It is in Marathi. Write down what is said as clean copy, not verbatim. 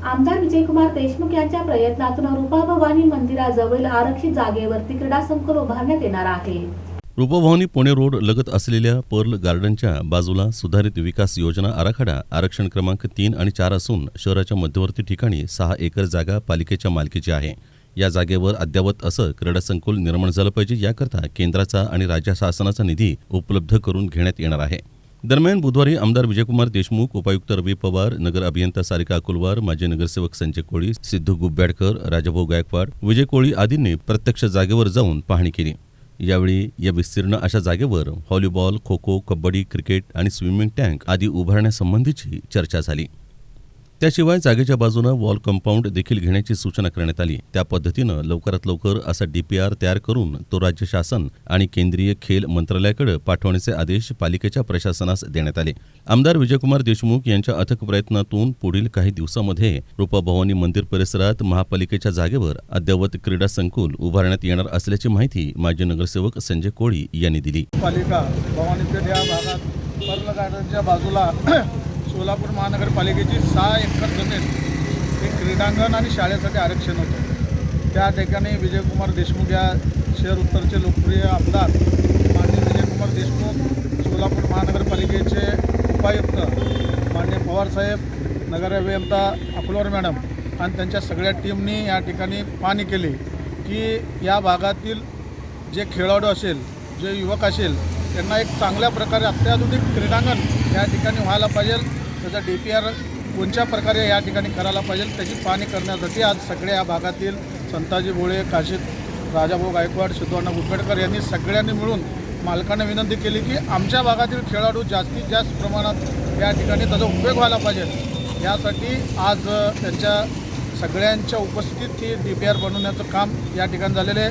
आमदार विजयकुमार देशमुख यांच्या प्रयत्नातून रूपाभवानी मंदिराजवळील आरक्षित जागेवरती क्रीडा संकुल उभारण्यात येणार आहे। रूपाभवानी पुणे रोड लगत असलेल्या पर्ल गार्डनच्या बाजूला सुधारित विकास योजना आराखडा आरक्षण क्रमांक 3 आणि 4 असून शहराच्या मध्यवर्ती ठिकाणी 6 एकर जागा पालिकेच्या मालकीची आहे। या जागेवर अद्ययावत असं क्रीडा संकुल निर्माण झालं पाहिजे, याकरता केंद्राचा आणि राज्य शासनाचा निधी उपलब्ध करून घेण्यात येणार आहे। दरम्यान बुधवारी आमदार विजयकुमार देशमुख, उपायुक्त रवी पवार, नगर अभियंता सारिका अकुलवार, माजी नगरसेवक संजय कोळी, सिद्धू गुब्याडकर, राजाभाऊ गायकवाड, विजय कोळी आदींनी प्रत्यक्ष जागेवर जाऊन पाहणी केली। यावेळी या विस्तीर्ण अशा जागेवर व्हॉलीबॉल, खो खो, कबड्डी, क्रिकेट आणि स्विमिंग टँक आदी उभारण्यासंबंधीची चर्चा झाली। त्याशिवाय जागेच्या बाजूनं वॉल कंपाऊंड देखील घेण्याची सूचना करण्यात आली। त्या पद्धतीनं लवकरात लवकर असा DPR तयार करून तो राज्य शासन आणि केंद्रीय खेल मंत्रालयाकडे पाठवण्याचे आदेश पालिकेच्या प्रशासनास देण्यात आले। आमदार विजयकुमार देशमुख यांच्या अथक प्रयत्नातून पुढील काही दिवसांमध्ये रूपाभवानी मंदिर परिसरात महापालिकेच्या जागेवर अद्ययावत क्रीडा संकुल उभारण्यात येणार असल्याची माहिती माजी नगरसेवक संजय कोळी यांनी दिली। पालिका भवानीपेठ या भागात पर्ल गार्डनच्या बाजूला सोलापूर महानगरपालिकेची 6 एकर जमीन हे क्रीडांगण आणि शाळेसाठी आरक्षण होतं। त्या ठिकाणी विजयकुमार देशमुख या शहर उत्तरचे लोकप्रिय आमदार माननीय विजयकुमार देशमुख, सोलापूर महानगरपालिकेचे उपायुक्त माननीय पवारसाहेब, नगर अभियंता अकुलवार मॅडम आणि त्यांच्या सगळ्या टीमनी या ठिकाणी पाहणी केली की या भागातील जे खेळाडू असेल, जे युवक असेल, त्यांना एक चांगल्या प्रकारे अत्याधुनिक क्रीडांगण या ठिकाणी व्हायला पाहिजे। त्याचा DPR कोणत्या प्रकारे या ठिकाणी करायला पाहिजे त्याची पाहणी करण्यासाठी आज सगळ्या या भागातील संताजी भोळे, काशीद, राजाभाऊ गायकवाड, सिद्धू गुब्याडकर यांनी सगळ्यांनी मिळून मालकांना विनंती केली की आमच्या भागातील खेळाडू जास्तीत जास्त प्रमाणात या ठिकाणी त्याचा उपयोग व्हायला पाहिजे। यासाठी आज त्यांच्या सगळ्यांच्या उपस्थितीत ही DPR बनवण्याचं काम या ठिकाणी झालेलं आहे।